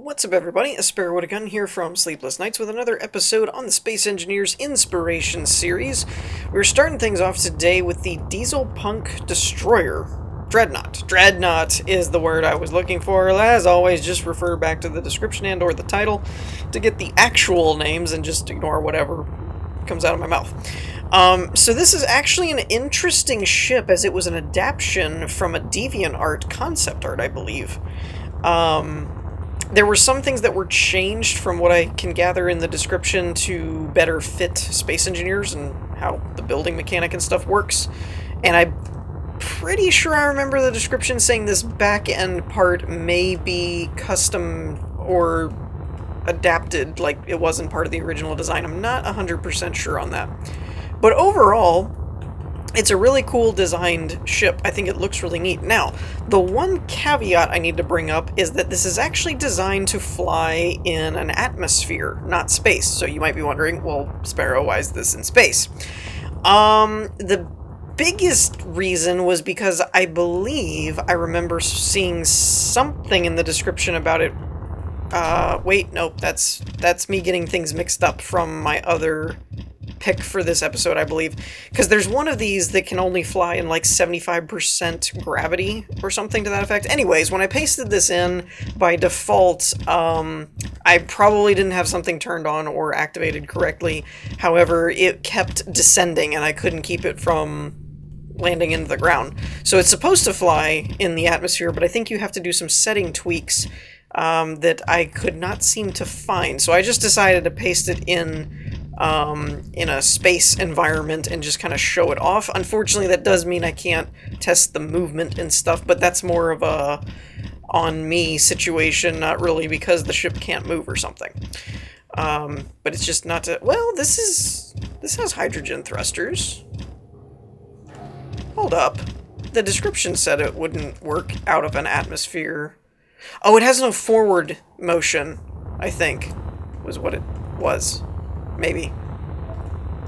What's up, everybody? A Sparrow with a Gun here from Sleepless Nights with another episode on the Space Engineers Inspiration series. We're starting things off today with the Dieselpunk Dreadnought. Dreadnought is the word I was looking for. As always, just refer back to the description and or the title to get the actual names and just ignore whatever comes out of my mouth. So this is actually an interesting ship, as it was an adaptation from a DeviantArt concept art, I believe. There were some things that were changed from what I can gather in the description to better fit Space Engineers and how the building mechanic and stuff works. And I'm pretty sure I remember the description saying this back-end part may be custom or adapted, like it wasn't part of the original design. I'm not 100% sure on that. But overall, it's a really cool designed ship. I think it looks really neat. Now, the one caveat I need to bring up is that this is actually designed to fly in an atmosphere, not space. So you might be wondering, well, Sparrow, why is this in space? The biggest reason was because I believe I remember seeing something in the description about it. Wait, nope, that's me getting things mixed up from my other pick for this episode, I believe, because there's one of these that can only fly in like 75% gravity or something to that effect. Anyways, when I pasted this in, by default, I probably didn't have something turned on or activated correctly. However, it kept descending and I couldn't keep it from landing into the ground. So it's supposed to fly in the atmosphere, but I think you have to do some setting tweaks that I could not seem to find. So I just decided to paste it in a space environment and just kind of show it off. Unfortunately, that does mean I can't test the movement and stuff, but that's more of a on-me situation, not really because the ship can't move or something. But it's just not to... Well, this has hydrogen thrusters. Hold up. The description said it wouldn't work out of an atmosphere. Oh, it has no forward motion, I think, was what it was. Maybe.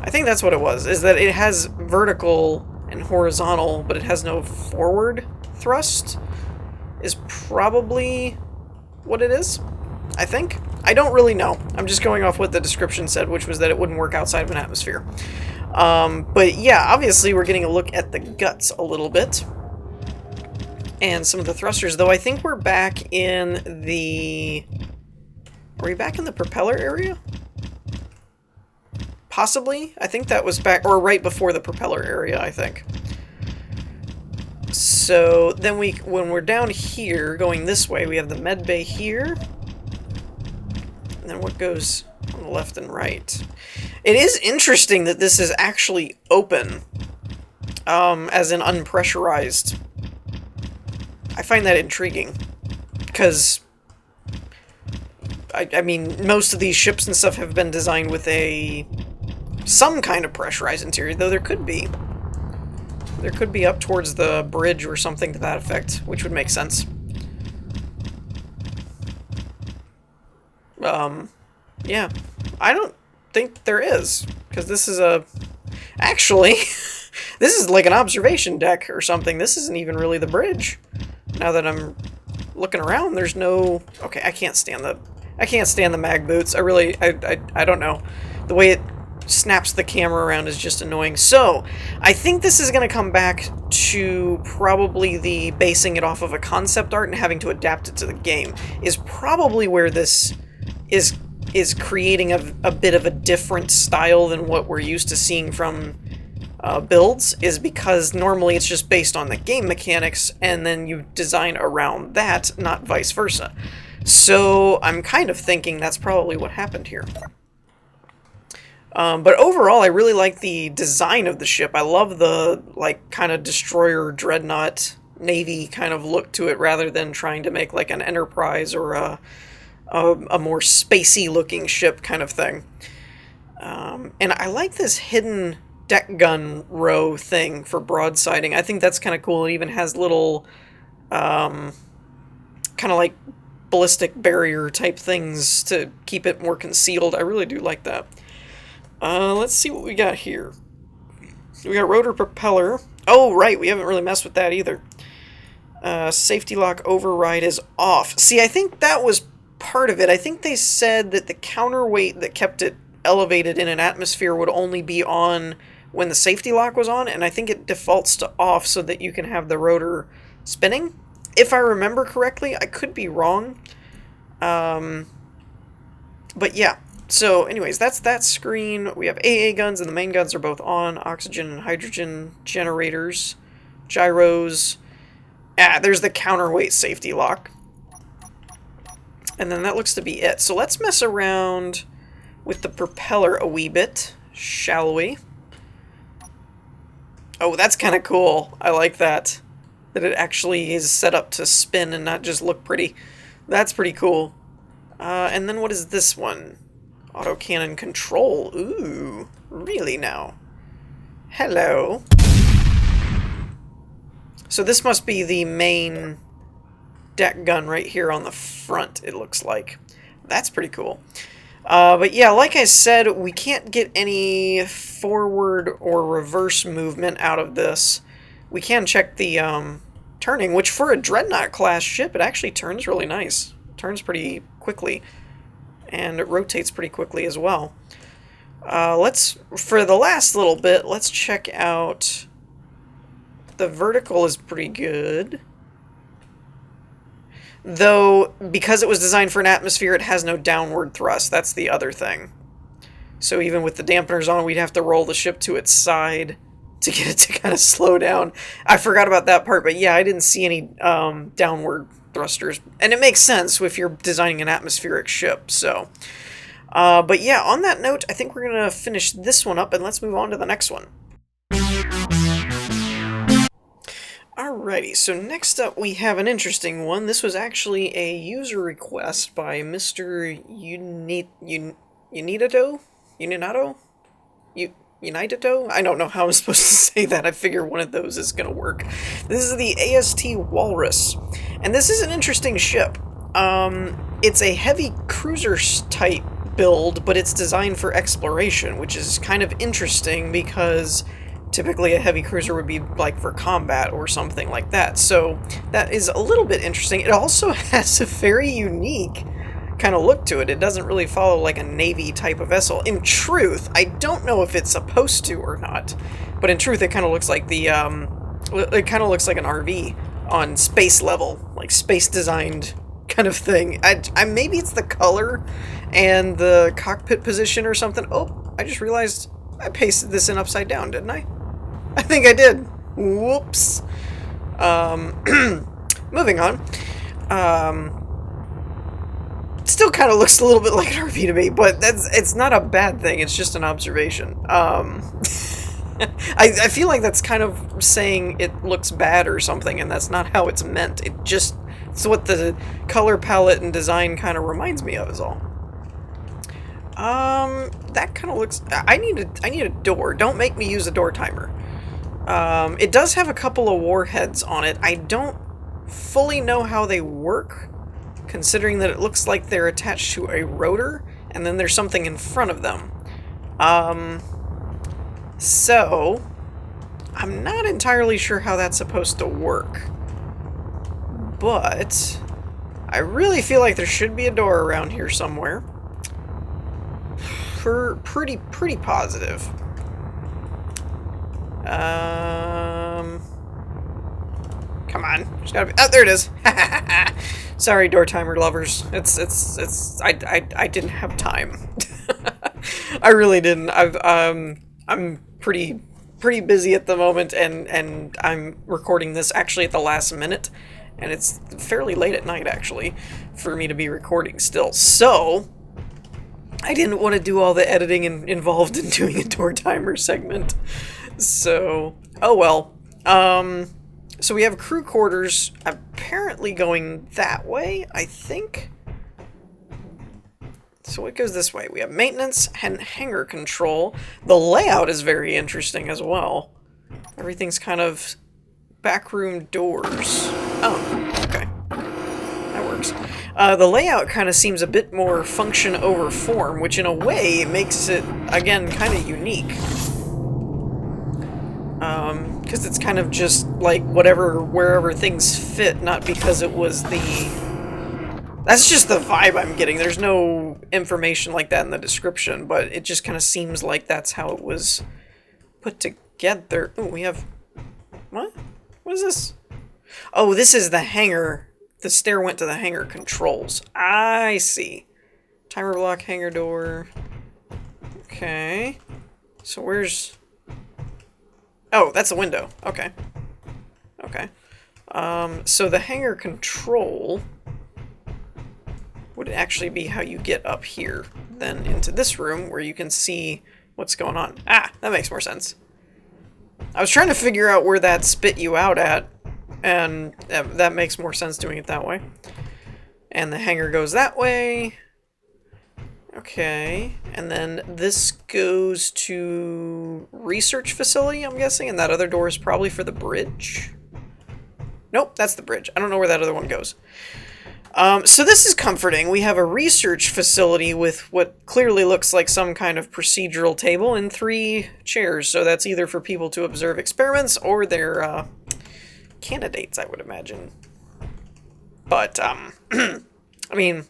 I think that's what it was, is that it has vertical and horizontal, but it has no forward thrust, is probably what it is, I think. I don't really know. I'm just going off what the description said, which was that it wouldn't work outside of an atmosphere. But yeah, obviously we're getting a look at the guts a little bit. And some of the thrusters, though I think we're back in the... Are we back in the propeller area? Possibly. I think that was back, or right before the propeller area, I think. So then when we're down here, going this way, we have the med bay here. And then what goes on the left and right. It is interesting that this is actually open, as in unpressurized. I find that intriguing, because I mean, most of these ships and stuff have been designed with some kind of pressurized interior, though there could be up towards the bridge or something to that effect, which would make sense. Yeah, I don't think there is, because this is actually, this is like an observation deck or something. This isn't even really the bridge. Now that I'm looking around, there's no... Okay, I can't stand the mag boots. I don't know. The way it snaps the camera around is just annoying. So, I think this is going to come back to probably the basing it off of a concept art and having to adapt it to the game, is probably where this is creating a bit of a different style than what we're used to seeing from builds, is because normally it's just based on the game mechanics and then you design around that, not vice versa. So I'm kind of thinking that's probably what happened here. But overall, I really like the design of the ship. I love the, like, kind of destroyer, dreadnought, navy kind of look to it, rather than trying to make, like, an Enterprise or a more spacey looking ship kind of thing. And I like this hidden deck gun row thing for broadsiding. I think that's kind of cool. It even has little, kind of like ballistic barrier type things to keep it more concealed. I really do like that. Let's see what we got here. We got rotor propeller. Oh, right, we haven't really messed with that either. Safety lock override is off. See, I think that was part of it. I think they said that the counterweight that kept it elevated in an atmosphere would only be on when the safety lock was on, and I think it defaults to off so that you can have the rotor spinning. If I remember correctly, I could be wrong. But yeah. So anyways, that's that screen. We have AA guns, and the main guns are both on. Oxygen and hydrogen generators. Gyros. There's the counterweight safety lock. And then that looks to be it. So let's mess around with the propeller a wee bit, shall we? Oh, that's kind of cool. I like that. That it actually is set up to spin and not just look pretty. That's pretty cool. And then what is this one? Autocannon control. Ooh, really now? Hello. So this must be the main deck gun right here on the front, it looks like. That's pretty cool. But yeah, like I said, we can't get any forward or reverse movement out of this. We can check the turning, which for a Dreadnought class ship, it actually turns really nice. Turns pretty quickly. And it rotates pretty quickly as well. For the last little bit, let's check out... The vertical is pretty good. Though, because it was designed for an atmosphere, it has no downward thrust. That's the other thing. So even with the dampeners on, we'd have to roll the ship to its side to get it to kind of slow down. I forgot about that part, but yeah, I didn't see any downward thrusters. And it makes sense if you're designing an atmospheric ship, so... but yeah, on that note, I think we're going to finish this one up, and let's move on to the next one. Alrighty, so next up we have an interesting one. This was actually a user request by Mr. Unitato? I don't know how I'm supposed to say that. I figure one of those is going to work. This is the AST Whalrus, and this is an interesting ship. It's a heavy cruiser type build, but it's designed for exploration, which is kind of interesting because typically a heavy cruiser would be like for combat or something like that. So that is a little bit interesting. It also has a very unique kind of look to it. It doesn't really follow like a Navy type of vessel. In truth, I don't know if it's supposed to or not, but in truth it kind of looks like the it kind of looks like an RV on space level, like space designed kind of thing. I maybe it's the color and the cockpit position or something. Oh, I just realized I pasted this in upside down, didn't I? I think I did. Whoops. Moving on. Still kind of looks a little bit like an RV to me, but it's not a bad thing. It's just an observation. I feel like that's kind of saying it looks bad or something, and that's not how it's meant. It's what the color palette and design kind of reminds me of is all. That kind of looks... I need a door. Don't make me use a door timer. It does have a couple of warheads on it. I don't fully know how they work, considering that it looks like they're attached to a rotor, and then there's something in front of them. So, I'm not entirely sure how that's supposed to work. But, I really feel like there should be a door around here somewhere. Pretty positive. Come on. There's gotta be... Oh, there it is. Sorry, door timer lovers. I didn't have time. I really didn't. I'm pretty busy at the moment, and I'm recording this actually at the last minute, and it's fairly late at night actually for me to be recording still. So I didn't want to do all the editing involved in doing a door timer segment. So, oh well. So we have crew quarters apparently going that way, I think. So it goes this way. We have maintenance and hangar control. The layout is very interesting as well. Everything's kind of backroom doors. Oh, okay. That works. The layout kind of seems a bit more function over form, which in a way makes it, again, kind of unique. Because it's kind of just like wherever things fit, not because it was the That's just the vibe I'm getting. There's no information like that in the description, but it just kind of seems like that's how it was put together. Ooh, we have... What? What is this? Oh, this is the hangar. The stair went to the hangar controls. I see. Timer block, hangar door. Okay. So where's... Oh, that's a window. Okay. Okay. So the hangar control would actually be how you get up here, then into this room where you can see what's going on. Ah, that makes more sense. I was trying to figure out where that spit you out at, and that makes more sense doing it that way. And the hangar goes that way. Okay, and then this goes to research facility, I'm guessing, and that other door is probably for the bridge. Nope, that's the bridge. I don't know where that other one goes. So this is comforting. We have a research facility with what clearly looks like some kind of procedural table and 3 chairs. So that's either for people to observe experiments or their candidates, I would imagine. But, I mean,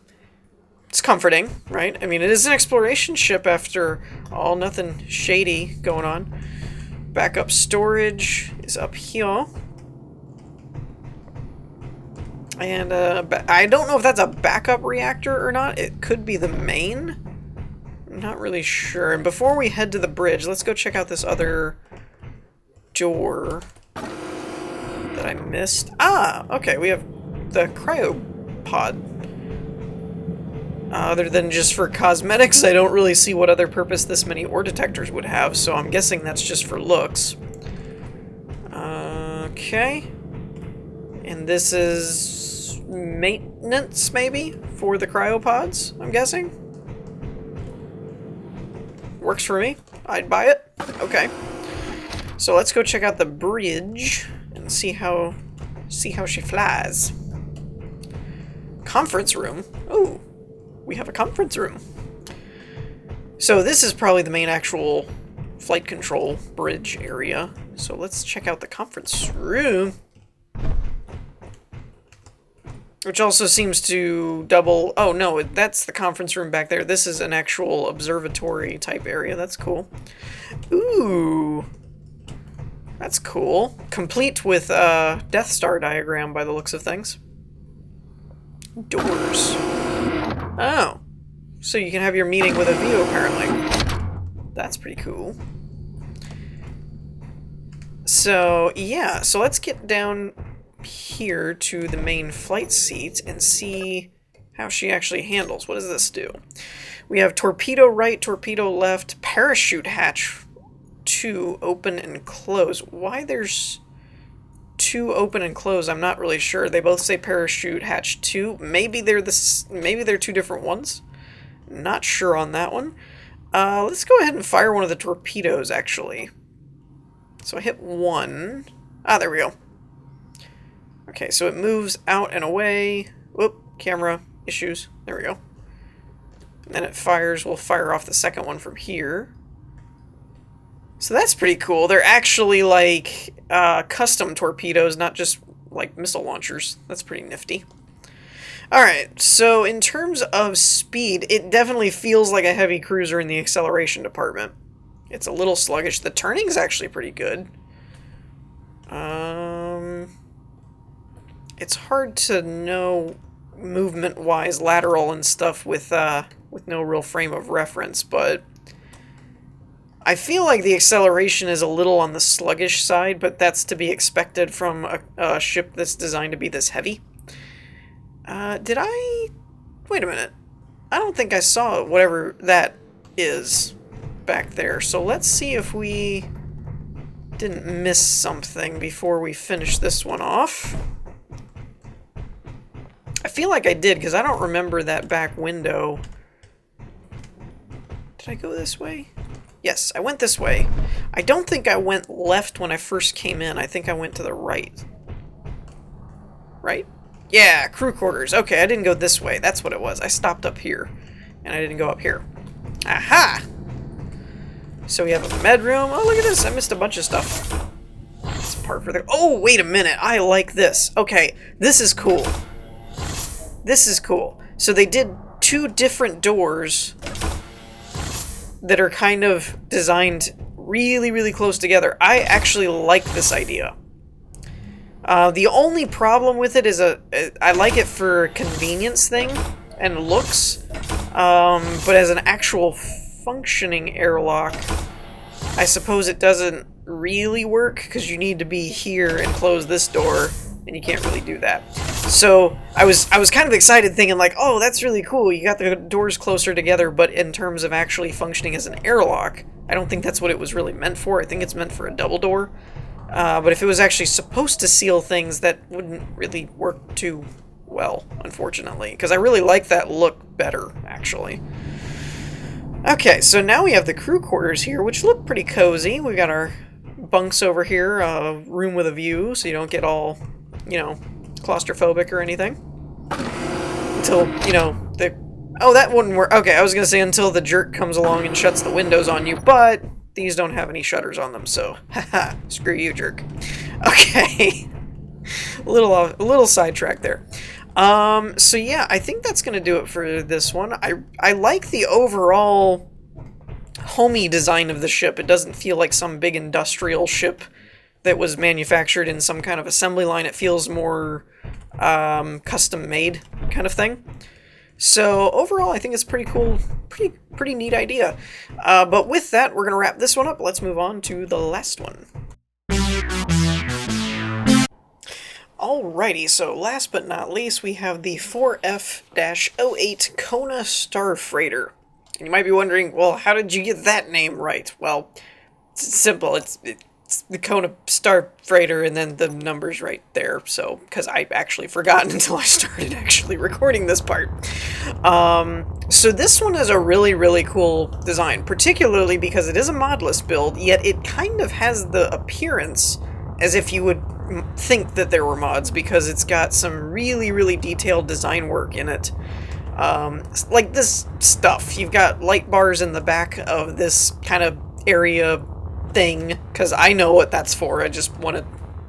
it's comforting, right? I mean, it is an exploration ship after all. Nothing shady going on. Backup storage is up here. And I don't know if that's a backup reactor or not. It could be the main. I'm not really sure. And before we head to the bridge, let's go check out this other door that I missed. Ah, okay. We have the cryopod. Other than just for cosmetics, I don't really see what other purpose this many ore detectors would have, so I'm guessing that's just for looks. Okay. And this is maintenance, maybe, for the cryopods, I'm guessing. Works for me. I'd buy it. Okay. So let's go check out the bridge and see how she flies. Conference room. Ooh, we have a conference room. So this is probably the main actual flight control bridge area. So let's check out the conference room. Which also seems to double... Oh, no, that's the conference room back there. This is an actual observatory type area. That's cool. Ooh. That's cool. Complete with a Death Star diagram by the looks of things. Doors. Oh. So you can have your meeting with a view, apparently. That's pretty cool. So, yeah. So let's get down here to the main flight seat and see how she actually handles. What does this do? We have torpedo right, torpedo left, parachute hatch 2 open and close. Why there's 2 open and close, I'm not really sure. They both say parachute hatch 2. Maybe they're 2 different ones. Not sure on that one. Let's go ahead and fire one of the torpedoes, actually. So I hit 1. Ah, there we go. Okay, so it moves out and away. Whoop, camera issues. There we go. And then it fires. We'll fire off the second one from here. So that's pretty cool. They're actually like custom torpedoes, not just like missile launchers. That's pretty nifty. Alright, so in terms of speed, it definitely feels like a heavy cruiser in the acceleration department. It's a little sluggish. The turning's actually pretty good. It's hard to know movement-wise, lateral and stuff with no real frame of reference, but I feel like the acceleration is a little on the sluggish side, but that's to be expected from a ship that's designed to be this heavy. Did I... Wait a minute. I don't think I saw whatever that is back there, so let's see if we didn't miss something before we finish this one off. I feel like I did, because I don't remember that back window. Did I go this way? Yes, I went this way. I don't think I went left when I first came in. I think I went to the right. Right? Yeah, crew quarters. Okay, I didn't go this way. That's what it was. I stopped up here, and I didn't go up here. Aha! So we have a med room. Oh, look at this. I missed a bunch of stuff. It's part for the... Oh, wait a minute. I like this. Okay, this is cool. This is cool. So they did two different doors that are kind of designed really, really close together. I actually like this idea. The only problem with it is I like it for a convenience thing and looks, but as an actual functioning airlock, I suppose it doesn't really work because you need to be here and close this door, and you can't really do that. So I was kind of excited thinking like, oh, that's really cool. You got the doors closer together, but in terms of actually functioning as an airlock, I don't think that's what it was really meant for. I think it's meant for a double door. But if it was actually supposed to seal things, that wouldn't really work too well, unfortunately. Because I really like that look better, actually. Okay, so now we have the crew quarters here, which look pretty cozy. We've got our bunks over here, room with a view, so you don't get all, you know, claustrophobic or anything. Until, you know, the... Oh, that wouldn't work. Okay, I was going to say until the jerk comes along and shuts the windows on you, but... These don't have any shutters on them, so haha, screw you, jerk. Okay, a little sidetrack there. So yeah, I think that's gonna do it for this one. I like the overall homey design of the ship. It doesn't feel like some big industrial ship that was manufactured in some kind of assembly line. It feels more custom made kind of thing. So overall, I think it's pretty cool, pretty neat idea. But with that, we're gonna wrap this one up. Let's move on to the last one. Alrighty, so last but not least, we have the 4F-08 Kona Star Freighter. And you might be wondering, well, how did you get that name right? Well, it's simple. It's the Kona Star Freighter and then the numbers right there. So, because I actually forgot until I started actually recording this part. So this one is a really, really cool design, particularly because it is a modless build, yet it kind of has the appearance as if you would think that there were mods, because it's got some really, really detailed design work in it. Like this stuff. You've got light bars in the back of this kind of area thing, because I know what that's for. I just want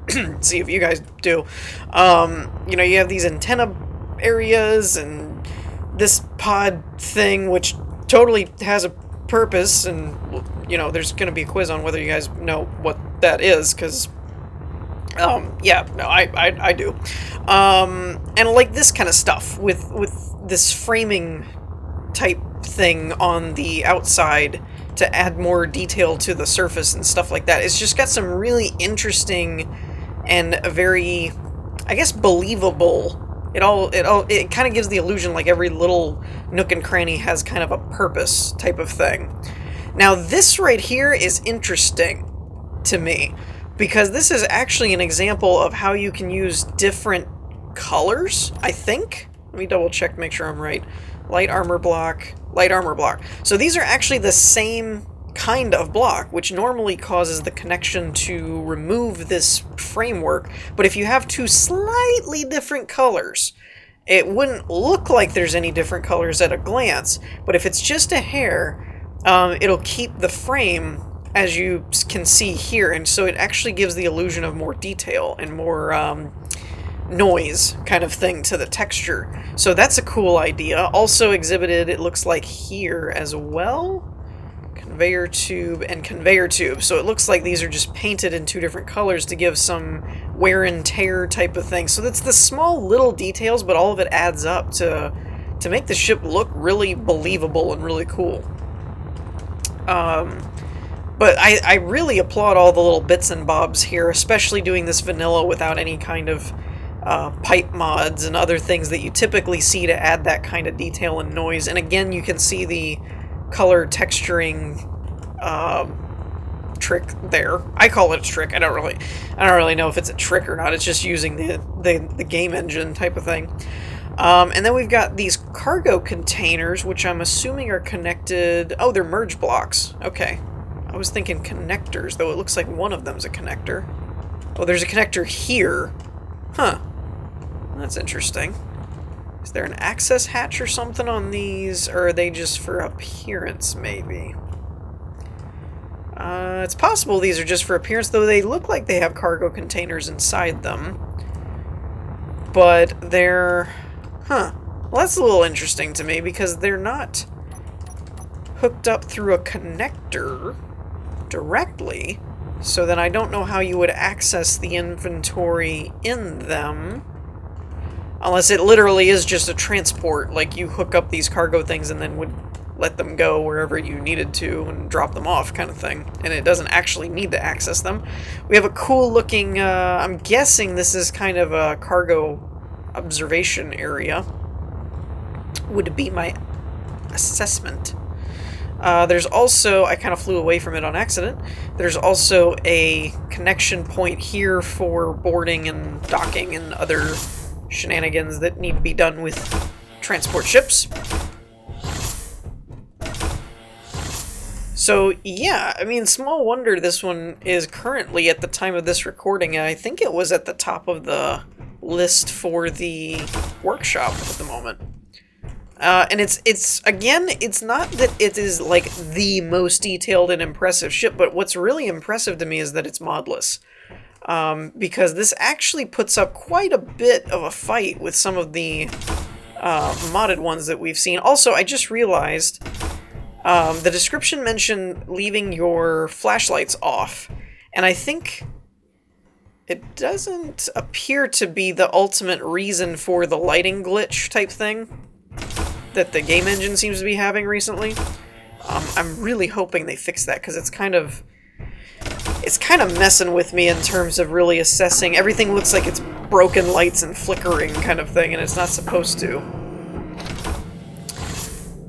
to see if you guys do. You know, you have these antenna areas and this pod thing, which totally has a purpose, and, you know, there's going to be a quiz on whether you guys know what that is, because, yeah, no, I do. And like this kind of stuff with this framing type thing on the outside to add more detail to the surface and stuff like that. It's just got some really interesting and very, I guess, believable. It kind of gives the illusion like every little nook and cranny has kind of a purpose type of thing. Now this right here is interesting to me, because this is actually an example of how you can use different colors, I think. Let me double check to make sure I'm right. Light armor block, light armor block. So these are actually the same kind of block, which normally causes the connection to remove this framework. But if you have two slightly different colors, it wouldn't look like there's any different colors at a glance. But if it's just a hair, it'll keep the frame as you can see here. And so it actually gives the illusion of more detail and more noise kind of thing to the texture. So that's a cool idea. Also exhibited, it looks like here as well. Conveyor tube and conveyor tube. So it looks like these are just painted in two different colors to give some wear and tear type of thing. So that's the small little details, but all of it adds up to make the ship look really believable and really cool. But I really applaud all the little bits and bobs here, especially doing this vanilla without any kind of pipe mods and other things that you typically see to add that kind of detail and noise. And again, you can see the color texturing trick there. I call it a trick. I don't really know if it's a trick or not. It's just using the game engine type of thing. And then we've got these cargo containers, which I'm assuming are connected. Oh, they're merge blocks. Okay. I was thinking connectors, though it looks like one of them's a connector. Oh, there's a connector here. Huh. That's interesting. Is there an access hatch or something on these, or are they just for appearance, maybe? It's possible these are just for appearance, though they look like they have cargo containers inside them. But they're... Huh. Well, that's a little interesting to me because they're not hooked up through a connector directly, so then I don't know how you would access the inventory in them. Unless it literally is just a transport, like you hook up these cargo things and then would let them go wherever you needed to and drop them off kind of thing. And it doesn't actually need to access them. We have a cool looking, I'm guessing this is kind of a cargo observation area. Would be my assessment. There's also, I kind of flew away from it on accident, there's also a connection point here for boarding and docking and other shenanigans that need to be done with transport ships. So yeah, I mean, small wonder this one is currently, at the time of this recording, I think it was at the top of the list for the workshop at the moment. And it's again, it's not that it is like the most detailed and impressive ship, but what's really impressive to me is that it's modless. Because this actually puts up quite a bit of a fight with some of the modded ones that we've seen. Also, I just realized the description mentioned leaving your flashlights off, and I think it doesn't appear to be the ultimate reason for the lighting glitch type thing that the game engine seems to be having recently. I'm really hoping they fix that, because it's kind of messing with me in terms of really assessing. Everything looks like it's broken lights and flickering kind of thing, and it's not supposed to.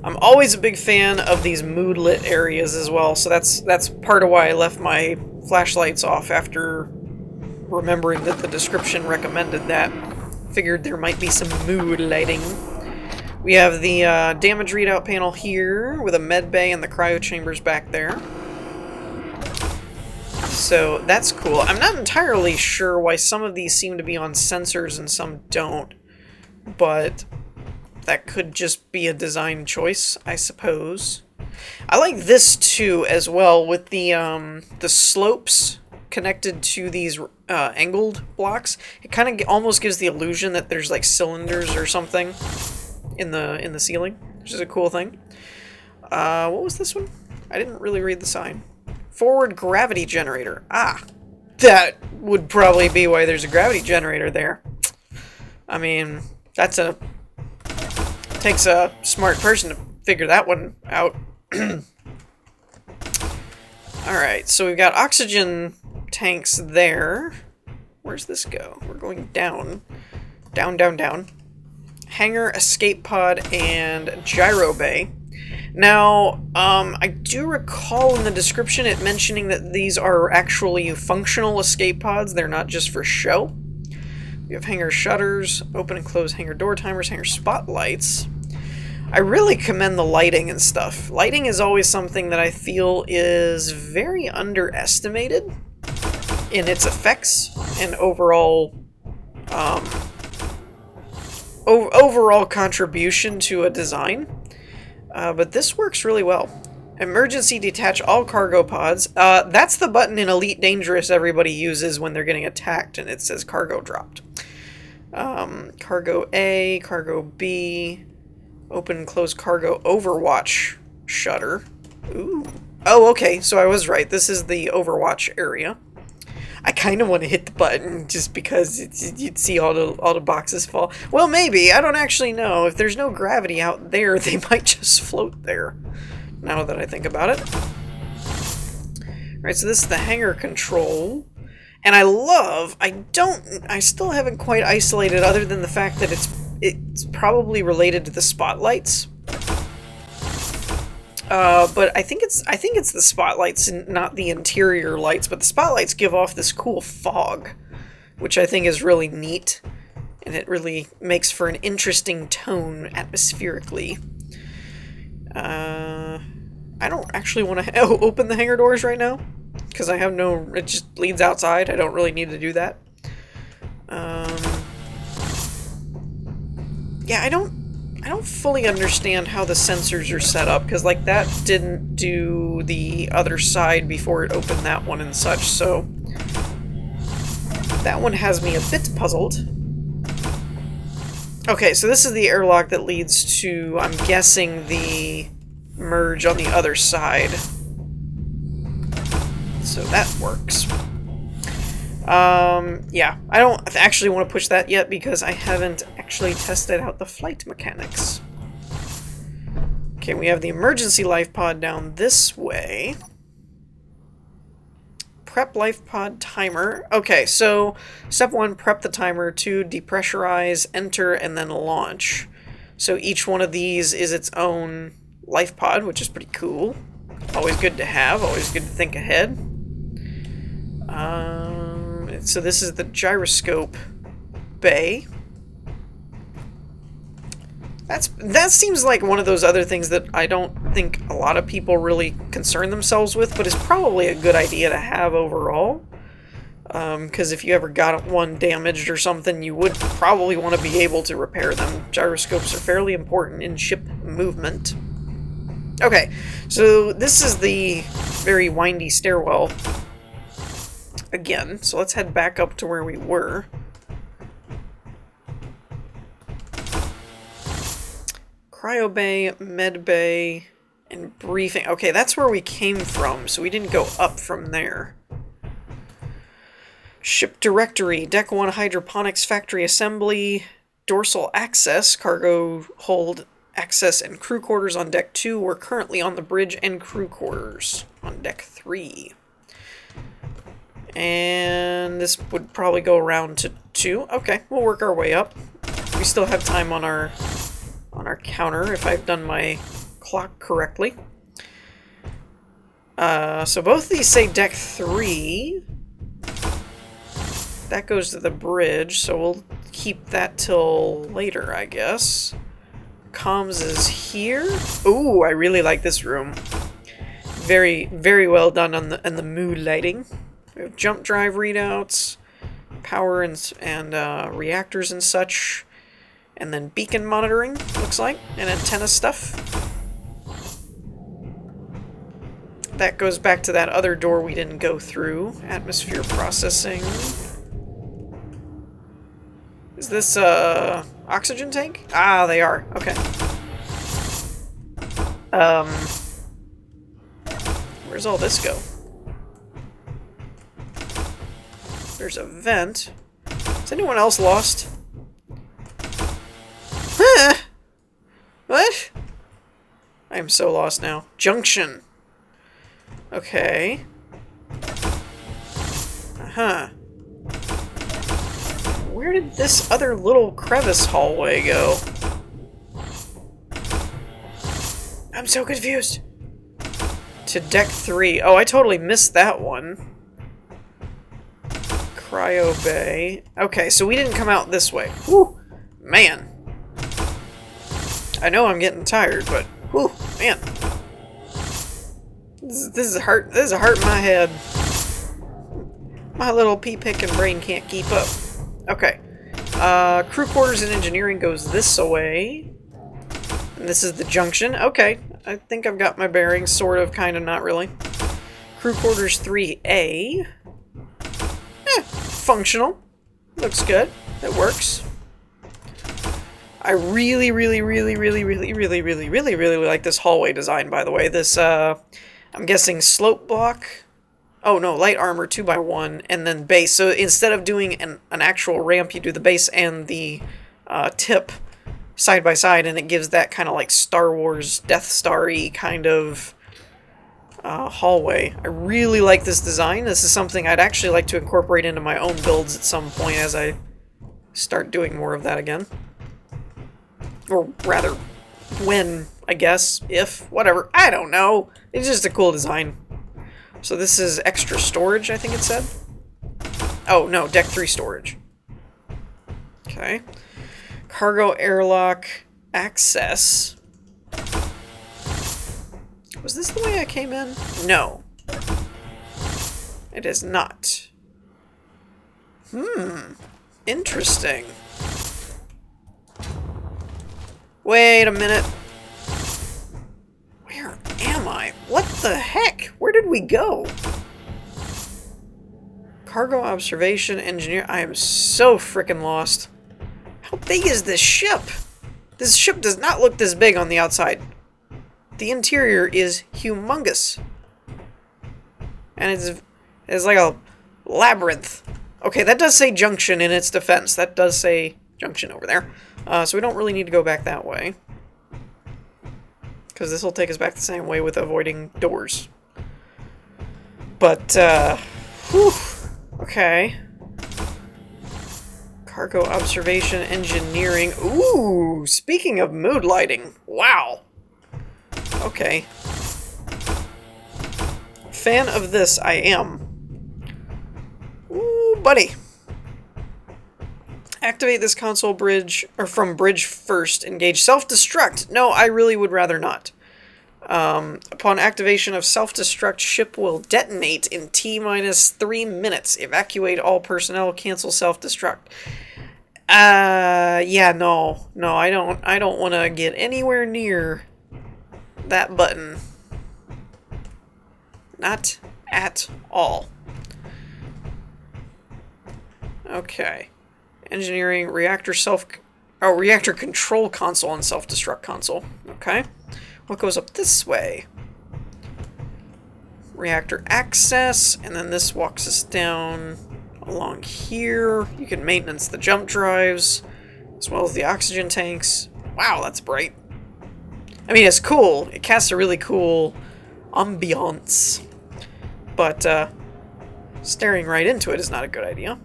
I'm always a big fan of these mood-lit areas as well, so that's part of why I left my flashlights off after remembering that the description recommended that. Figured there might be some mood lighting. We have the damage readout panel here with a med bay and the cryo chambers back there. So that's cool. I'm not entirely sure why some of these seem to be on sensors and some don't, but that could just be a design choice, I suppose. I like this too as well, with the slopes connected to these angled blocks. It kind of almost gives the illusion that there's like cylinders or something in the ceiling, which is a cool thing. What was this one? I didn't really read the sign. Forward gravity generator. Ah, that would probably be why there's a gravity generator there. I mean, takes a smart person to figure that one out. Alright, so we've got oxygen tanks there. Where's this go? We're going down. Down, down, down. Hangar, escape pod, and gyro bay. Now, I do recall in the description it mentioning that these are actually functional escape pods. They're not just for show. We have hangar shutters, open and close hangar door timers, hangar spotlights. I really commend the lighting and stuff. Lighting is always something that I feel is very underestimated in its effects and overall overall contribution to a design. But this works really well. Emergency detach all cargo pods. That's the button in Elite Dangerous everybody uses when they're getting attacked and it says cargo dropped. Cargo A, cargo B, open and close cargo overwatch shutter. Ooh. Oh, okay, so I was right. This is the overwatch area. I kind of want to hit the button just because you'd see all the boxes fall. Well, maybe. I don't actually know. If there's no gravity out there, they might just float there, now that I think about it. Alright, so this is the hangar control. And I still haven't quite isolated, other than the fact that it's probably related to the spotlights. But I think it's the spotlights and not the interior lights, but the spotlights give off this cool fog, which I think is really neat, and it really makes for an interesting tone atmospherically. I don't actually want to open the hangar doors right now, because it just leads outside. I don't really need to do that. Yeah, I don't fully understand how the sensors are set up, because like that didn't do the other side before it opened that one and such, so that one has me a bit puzzled. Okay, so this is the airlock that leads to, I'm guessing, the merge on the other side. So that works. Yeah, I don't actually want to push that yet because I haven't actually tested out the flight mechanics. Okay, we have the emergency life pod down this way. Prep life pod timer. Okay, so step 1, prep the timer. 2, depressurize, enter, and then launch. So each one of these is its own life pod, which is pretty cool. Always good to have, always good to think ahead. So this is the gyroscope bay. That seems like one of those other things that I don't think a lot of people really concern themselves with, but is probably a good idea to have overall. Because if you ever got one damaged or something, you would probably want to be able to repair them. Gyroscopes are fairly important in ship movement. Okay, so this is the very windy stairwell again, so let's head back up to where we were. Cryo bay, med bay, and briefing. Okay, that's where we came from, so we didn't go up from there. Ship directory, deck 1 hydroponics factory assembly, dorsal access, cargo hold access, and crew quarters on deck 2. We're currently on the bridge and crew quarters on deck 3. And this would probably go around to 2. Okay, we'll work our way up. We still have time on our counter, if I've done my clock correctly. So both these say deck 3. That goes to the bridge, so we'll keep that till later, I guess. Comms is here. Ooh, I really like this room. Very, very well done on the mood lighting. We have jump drive readouts, power and reactors and such, and then beacon monitoring, looks like, and antenna stuff. That goes back to that other door we didn't go through. Atmosphere processing. Is this oxygen tank? Ah, they are. Okay. Where's all this go? There's a vent. Is anyone else lost? Huh? What? I am so lost now. Junction. Okay. Uh-huh. Where did this other little crevice hallway go? I'm so confused. To deck 3. Oh, I totally missed that one. Cryo bay. Okay, so we didn't come out this way. Whew. Man. I know I'm getting tired, but whew, man. This is hurt. This is a hurt in my head. My little pea-picking brain can't keep up. Okay. Crew quarters and engineering goes this way. And this is the junction. Okay. I think I've got my bearings, sort of, kind of, not really. Crew quarters 3A. Functional. Looks good. It works. I really like this hallway design, by the way. This, I'm guessing slope block. Oh no, light armor 2x1, and then base. So instead of doing an actual ramp, you do the base and the tip side by side, and it gives that kind of like Star Wars Death Star-y kind of hallway. I really like this design. This is something I'd actually like to incorporate into my own builds at some point as I start doing more of that again. Or rather, when, I guess, if, whatever. I don't know. It's just a cool design. So this is extra storage, I think it said. Oh, no, deck 3 storage. Okay. Cargo airlock access. Was this the way I came in? No. It is not. Interesting. Wait a minute. Where am I? What the heck? Where did we go? Cargo observation engineer. I am so freaking lost. How big is this ship? This ship does not look this big on the outside. The interior is humongous. And it's like a labyrinth. Okay, that does say junction in its defense. That does say junction over there. So we don't really need to go back that way. Because this will take us back the same way with avoiding doors. But, whew. Okay. Cargo observation, engineering. Ooh, speaking of mood lighting. Wow. Okay. Fan of this, I am. Ooh, buddy. Activate this console bridge, or from bridge first. Engage self-destruct. No, I really would rather not. Upon activation of self-destruct, ship will detonate in T-3 minutes. Evacuate all personnel. Cancel self-destruct. Yeah, no, I don't want to get anywhere near that button. Not at all. Okay. Engineering, reactor control console and self-destruct console. Okay. What goes up this way? Reactor access, and then this walks us down along here. You can maintenance the jump drives, as well as the oxygen tanks. Wow, that's bright. I mean, it's cool. It casts a really cool ambiance. But, staring right into it is not a good idea.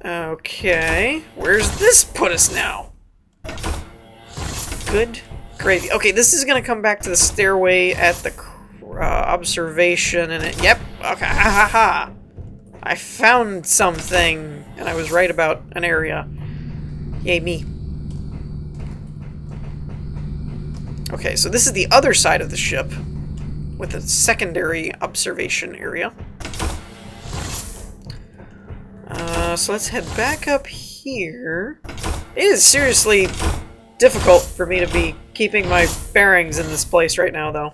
Okay, where's this put us now? Good gravy. Okay, this is gonna come back to the stairway at the observation, and it. Yep. Okay. Ha ha ha. I found something, and I was right about an area. Yay me. Okay, so this is the other side of the ship, with a secondary observation area. So let's head back up here. It is seriously difficult for me to be keeping my bearings in this place right now, though.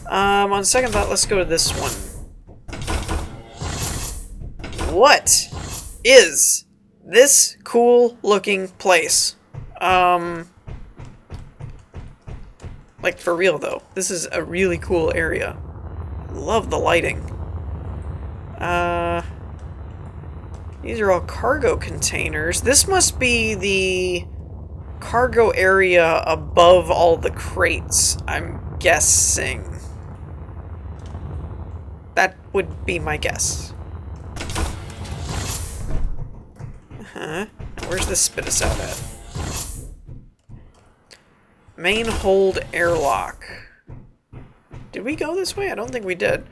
On second thought, let's go to this one. What is this cool-looking place? Like, for real, though. This is a really cool area. Love the lighting. These are all cargo containers. This must be the cargo area above all the crates, I'm guessing. That would be my guess. Uh-huh. Where's this spit us out at? Main hold airlock. Did we go this way? I don't think we did.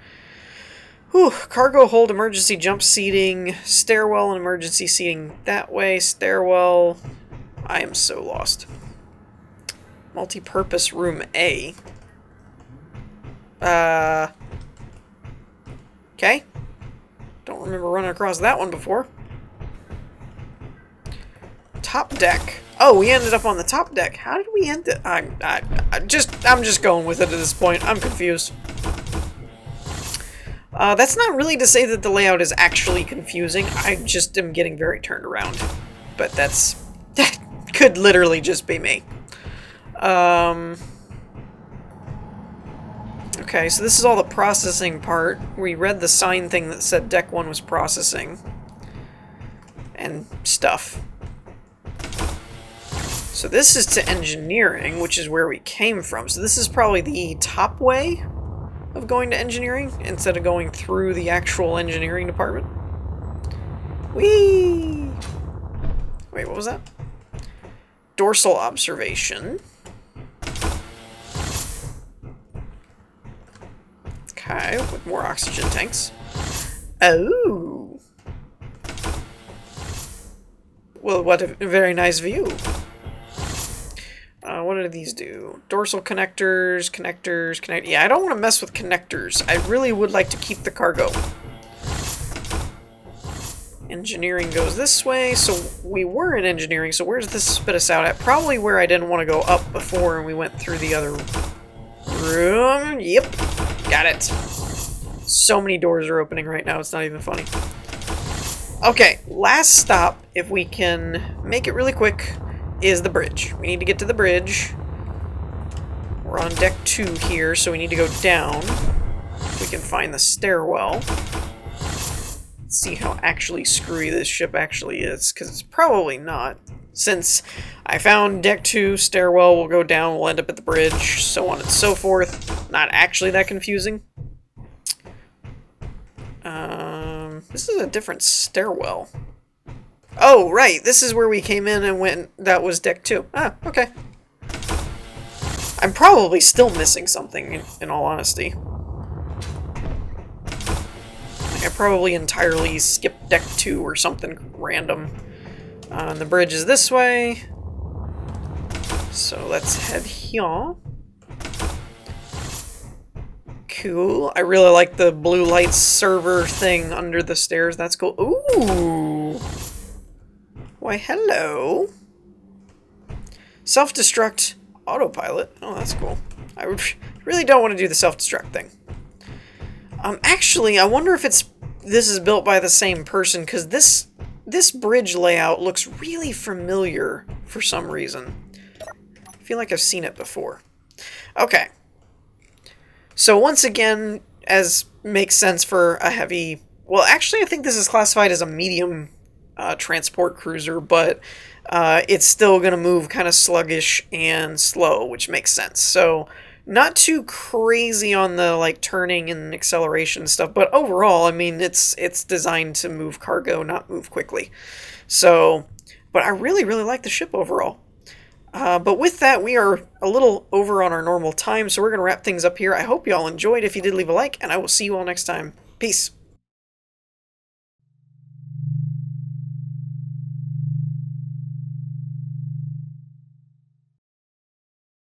Whew. Cargo hold, emergency jump seating, stairwell and emergency seating that way, stairwell. I am so lost. Multi-purpose room A. Okay. Don't remember running across that one before. Top deck. Oh, we ended up on the top deck. How did we end it? I'm just going with it at this point. I'm confused. That's not really to say that the layout is actually confusing. I just am getting very turned around. But that could literally just be me. Okay, so this is all the processing part. We read the sign thing that said Deck 1 was processing. And stuff. So this is to engineering, which is where we came from. So this is probably the top way of going to engineering, instead of going through the actual engineering department. Whee! Wait, what was that? Dorsal observation. Okay, with more oxygen tanks. Oh! Well, what a very nice view. What do these do? Dorsal connectors, connect. Yeah, I don't want to mess with connectors. I really would like to keep the cargo. Engineering goes this way, so we were in engineering, so where's this spit us out at? Probably where I didn't want to go up before and we went through the other room. Yep, got it. So many doors are opening right now, it's not even funny. Okay, last stop, if we can make it really quick, is the bridge. We need to get to the bridge. We're on deck 2 here, so we need to go down. We can find the stairwell. See how actually screwy this ship actually is, because it's probably not. Since I found deck 2, stairwell, we'll go down, we'll end up at the bridge, so on and so forth. Not actually that confusing. This is a different stairwell. Oh, right, this is where we came in and went, that was deck 2. Ah, okay. I'm probably still missing something, in all honesty. I probably entirely skipped deck 2 or something random. The bridge is this way. So let's head here. Cool. I really like the blue light server thing under the stairs. That's cool. Ooh. Why, hello. Self-destruct autopilot. Oh, that's cool. I really don't want to do the self-destruct thing. Actually, I wonder if this is built by the same person, because this bridge layout looks really familiar for some reason. I feel like I've seen it before. Okay. So once again, as makes sense for a heavy... Well, actually, I think this is classified as a medium transport cruiser, but it's still going to move kind of sluggish and slow, which makes sense. So not too crazy on the like turning and acceleration stuff, but overall, I mean, it's designed to move cargo, not move quickly. So, but I really like the ship overall. But with that, we are a little over on our normal time, so we're going to wrap things up here. I hope you all enjoyed. If you did, leave a like, and I will see you all next time. Peace.